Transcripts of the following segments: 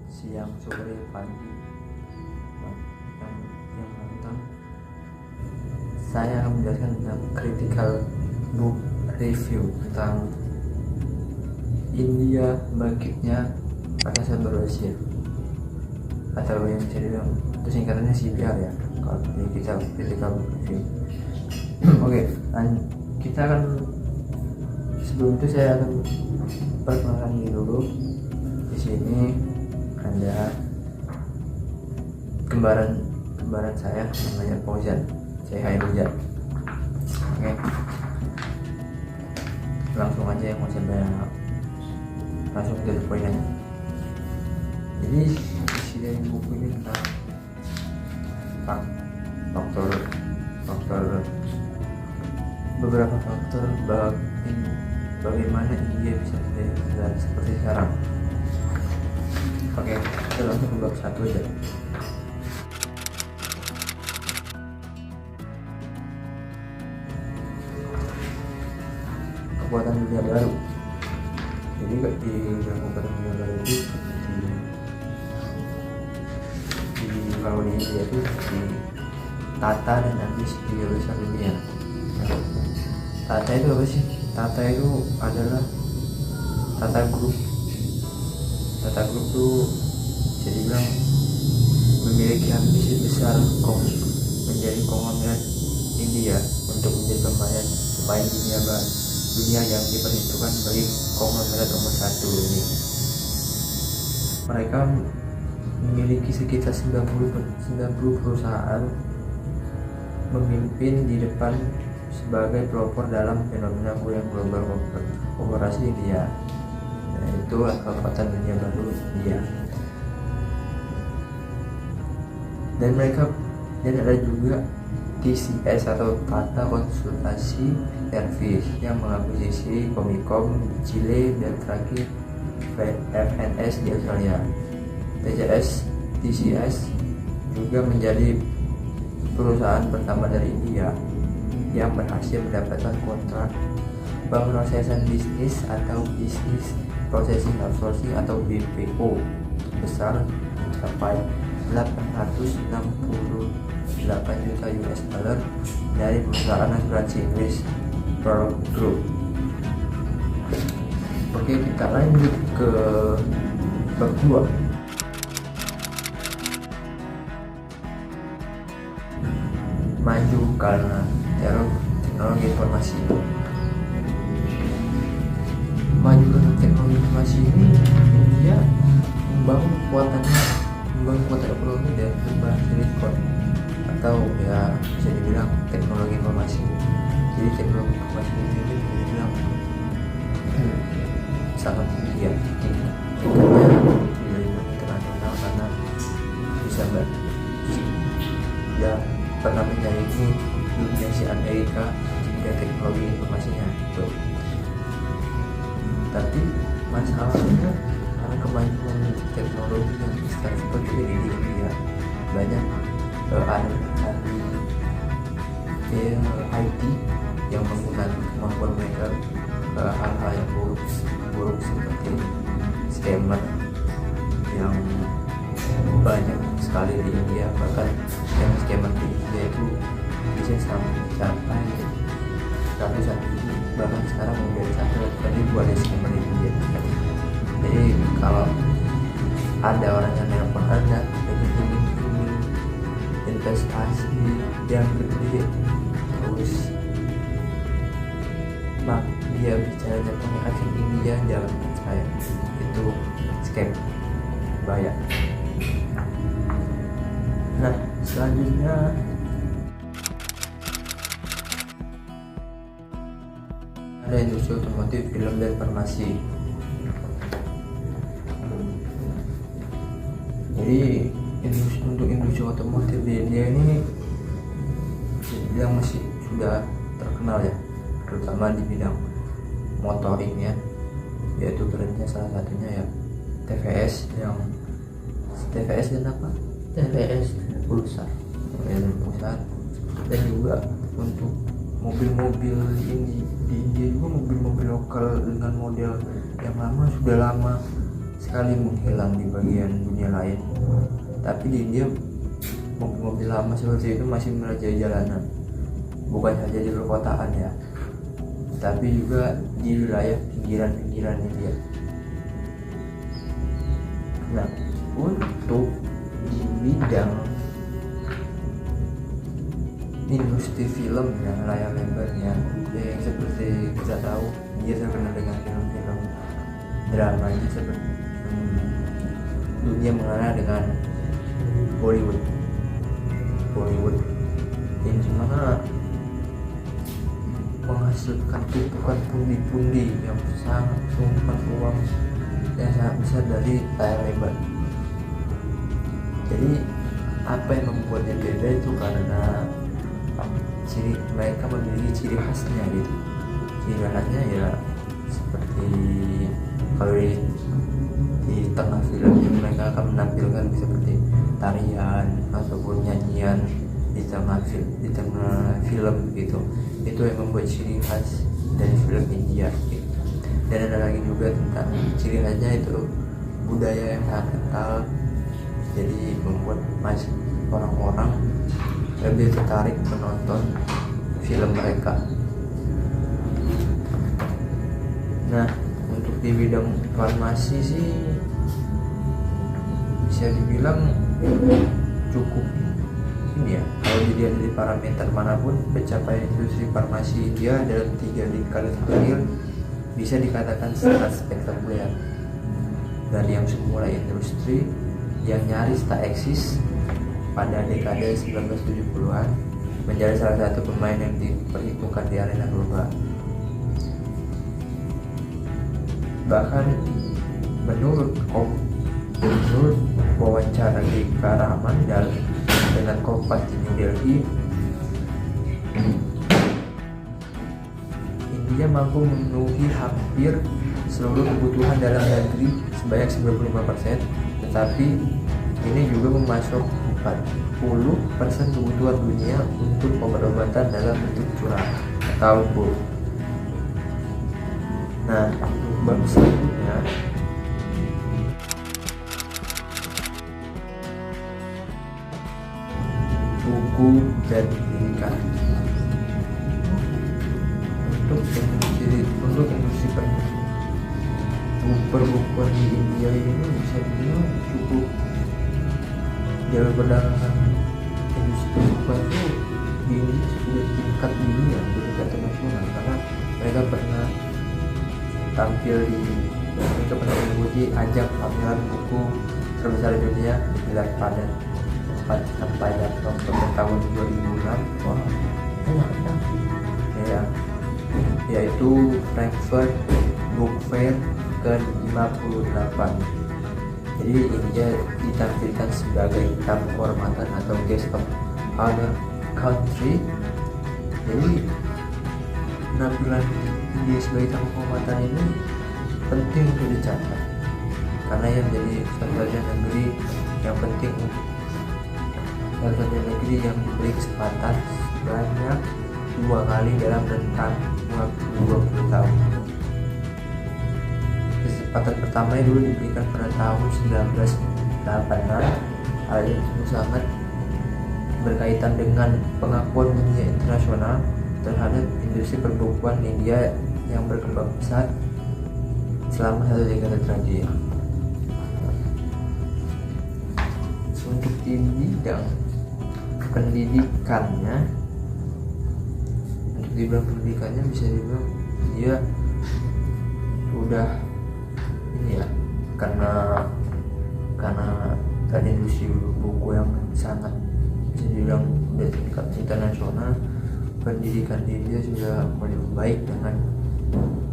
siang, sore, pagi yang nonton. Saya akan menjelaskan tentang critical book review tentang India bangkitnya Pakar Cyber Asia, atau yang bisa dibilang itu singkatannya CBR ya kalau kita critical book review. Oke, kita akan, sebelum itu saya akan perkenalkan diri dulu. Di sini ada kembaran saya namanya Fauzan. Saya Hai Rujat. Oke, langsung aja yang mau saya langsung ke poin aja. Jadi isi dari buku ini tentang beberapa faktor bagaimana India bisa menjadi negara seperti sekarang. Oke, kita langsung ke bab 1 aja. Kekuatan dunia baru. Jadi di kekuatan dunia baru itu kalau di India itu di Tata dan habis di besar dunia. Tata itu apa sih? Tata itu adalah Tata Group. Tata Group itu bisa dibilang memiliki ambisi besar menjadi konglomerat India untuk menjadi pemain dunia yang diperhitungkan sebagai konglomerat nomor 1 ini. Mereka memiliki sekitar 90 perusahaan, memimpin di depan sebagai pelopor dalam fenomena goyang global operasi India. Nah, itu kekuatan dunia baru India. Dan ada juga TCS atau Tata Konsultasi Service yang mengakuisisi Comicom di Chile dan terakhir FNS di Australia. TCS juga menjadi perusahaan pertama dari India yang berhasil mendapatkan kontrak pemrosesan bisnis atau Business Processing Outsourcing atau BPO besar mencapai 868 juta US dollar dari perusahaan asuransi Inggris Pearl Group. Oke, kita lanjut ke bab 2. Maju karena teknologi informasi. Maju karena teknologi informasi ini India membangun kekuatan ekonomi dari berbahan silikon, atau ya bisa dibilang teknologi informasi. Jadi teknologi informasi ini bisa dibilang sangat tinggi ya, tingkatnya di internasional, karena bisa ya pernah menyaingi dunia si Amerika jika teknologi informasinya itu. Tapi masalahnya karena kemajuan teknologi yang sekarang seperti ini di India, banyak ahli IT yang menggunakan kemampuan mereka ke hal-hal yang buruk seperti scammer yang banyak sekali di India. Bahkan yang scammer di India itu bisa sampai ratusan ribu, bahkan sekarang menjadi 1 ribu ada scammer di India. Jadi kalau ada orang yang nelpon Anda dengan ingin investasi yang gede, terus dia bicaranya pakai aksen India, jangan percaya, itu scam, bahaya. Nah, selanjutnya ada industri otomotif, film, dan farmasi. Jadi untuk industri otomotif di India ini yang masih sudah terkenal ya, terutama di bidang motoring ya, yaitu brandnya salah satunya ya TVS dan apa? TVS Pulsar, dan juga untuk mobil-mobil ini di India juga mobil-mobil lokal dengan model yang sudah lama sekali menghilang di bagian dunia lain. Tapi di India mobil-mobil lama seperti itu masih merajai jalanan, bukan saja di perkotaan ya, tapi juga di wilayah pinggiran-pinggiran India. Nah, untuk di bidang industri film dan layar lebarnya, yang seperti kita tahu dia terkenal dengan film-film dramanya seperti dunia mengenal dengan Bollywood yang dimana menghasilkan tumpukan pundi-pundi yang sangat tumpukan uang yang sangat besar dari layar lebar. Jadi apa yang membuatnya beda itu karena mereka memiliki ciri khasnya gitu. Ciri khasnya ya seperti kalau di tengah film mereka akan menampilkan seperti tarian ataupun nyanyian di tengah film gitu. Itu yang membuat ciri khas dari film India gitu. Dan ada lagi juga tentang ciri khasnya itu budaya yang sangat kental, jadi membuat masih orang-orang lebih tertarik menonton film mereka. Nah, untuk di bidang farmasi sih bisa dibilang cukup ini ya. Kalau dilihat dari parameter manapun, pencapaian industri farmasi India dalam 3 dekade terakhir bisa dikatakan sangat spektakuler. Dari yang semula industri yang nyaris tak eksis pada dekade 1970-an menjadi salah satu pemain yang diperhitungkan di arena global. Bahkan menurut wawancara di Karaman dengan Kompas di New Delhi, India mampu memenuhi hampir seluruh kebutuhan dalam negeri sebanyak 95%, tetapi ini juga memasok 40% kebutuhan dunia untuk obat-obatan dalam bentuk curah atau bulk. Nah, untuk bab selanjutnya buku dan pendidikan. Untuk industri perbukuan di India ini bisa dibilang cukup jalur perdagangan industri perbukuan itu di India sudah tingkat dunia, di tingkat internasional, karena mereka pernah tampil mereka pernah mengikuti ajang pameran buku terbesar di dunia digelar pada sampai tahun 2006. Wah, ya, yaitu Frankfurt Book Fair ke-58. Jadi India ditampilkan sebagai tamu kehormatan atau guest of honor country. Jadi penampilan India sebagai tamu kehormatan ini penting untuk dicatat, karena yang menjadi satu-satunya negeri yang penting, satu-satunya negeri yang diberi kesempatan sebanyak 2 kali dalam rentang 20 tahun. Kesempatan pertama dulu diberikan pada tahun 1986. Hal itu sangat berkaitan dengan pengakuan dunia internasional terhadap industri perbukuan India yang berkembang pesat selama 1 dekade terakhir. Untuk di bidang pendidikannya, bisa dibilang dia udah ini ya, karena tadi industri buku yang sangat bisa dibilang udah tingkat internasional, pendidikan di India sudah mulai baik dengan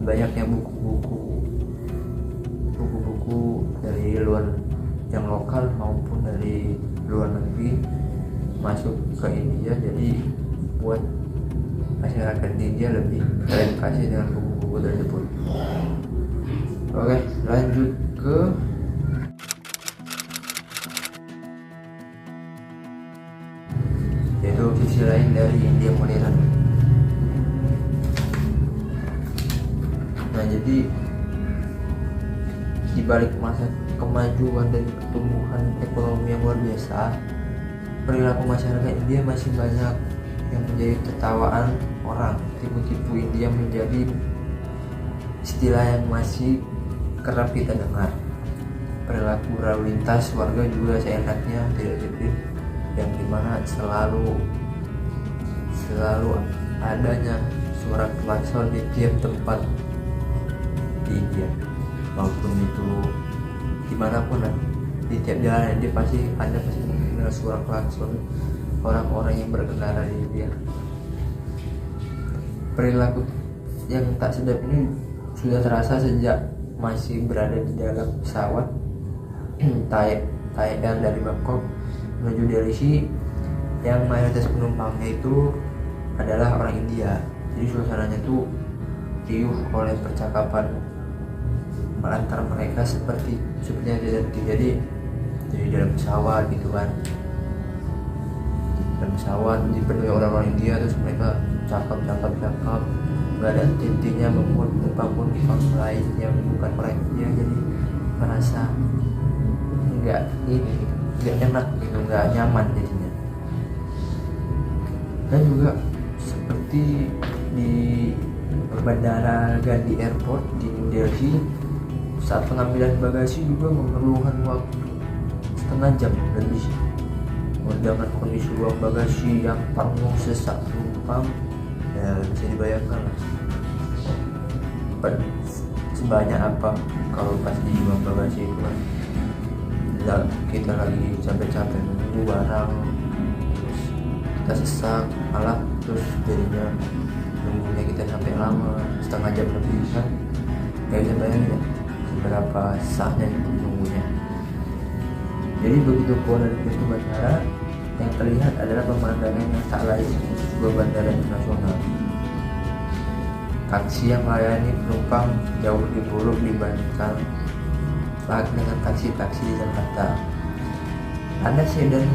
banyaknya buku-buku dari luar yang lokal maupun dari luar negeri masuk ke India. Jadi buat masyarakat di India lebih teredukasi dengan buku-buku tersebut. Oke, lanjut ke yaitu sisi lain dari India modern. Nah, jadi di balik masa kemajuan dan pertumbuhan ekonomi yang luar biasa, perilaku masyarakat India masih banyak yang menjadi tertawaan orang. Tipu-tipu India menjadi istilah yang masih kerap kita dengar. Perilaku lalu lintas warga juga seenaknya, tidak disiplin, yang dimana selalu adanya suara klakson di tiap tempat di India, maupun itu dimanapun lah, di tiap jalan dia pasti mendengar suara klakson orang-orang yang berkendara di India. Perilaku yang tak sedap ini sudah terasa sejak masih berada di dalam pesawat Thai Air dari Bangkok menuju Delhi, yang mayoritas penumpangnya itu adalah orang India. Jadi suasananya tuh riuh oleh percakapan antara mereka sepertinya tidak terjadi di dalam pesawat gitu kan. Dalam pesawat dipenuhi orang-orang India, terus mereka cakap, nggak ada intinya, membuat penumpang pun lain yang bukan orang India jadi merasa nggak enak gitu, nggak nyaman jadinya. Dan juga seperti di Bandara Gandhi Airport di New Delhi, saat pengambilan bagasi juga memerlukan waktu setengah jam lebih. Dengan kondisi ruang bagasi yang penuh sesak penumpang, ya bisa dibayangkan sebanyak apa kalau pas di ruang bagasi itu kan kita lagi capek-capek menunggu barang, terus kita sesak malah, terus jadinya nunggunya kita sampai lama setengah jam lebih kan. Gak bisa bayangin ya seberapa sahnya itu nunggunya. Jadi begitu keluar dari pintu bandara, yang terlihat adalah pemandangan yang tak lain untuk sebuah bandara internasional. Taksi yang melayani penumpang jauh lebih buruk dibandingkan dengan taksi-taksi di Jakarta. Ada sedan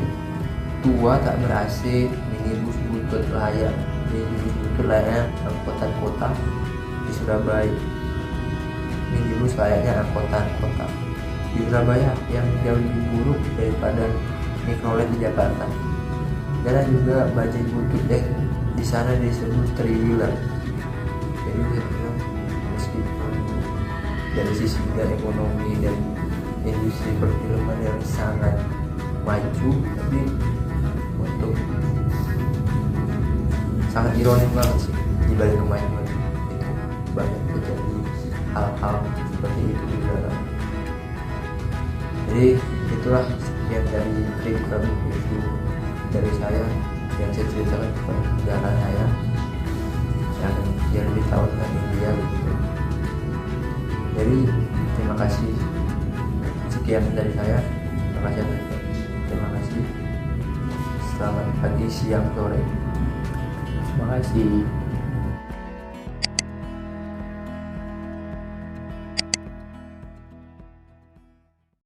tua tak ber-AC, minibus butut layaknya angkutan kota di Surabaya. Minibus layaknya angkutan kota di Surabaya yang jauh lebih buruk daripada mikrolet di Jakarta. Dan ada juga bajai butut yang di sana disebut three-wheeler. Jadi kita bilang meskipun dari sisi ekonomi dan industri perfilman yang sangat maju, tapi untuk sangat ironis banget sih di balik kemajuan itu banyak terjadi hal-hal seperti itu di dalam. Jadi itulah sekian dari cerita buku dari saya yang saya ceritakan kepada saudara saya yang lebih tahu tentang India begitu. Jadi terima kasih, sekian dari saya. Terima kasih. Selamat pagi, siang, sore. Terima kasih.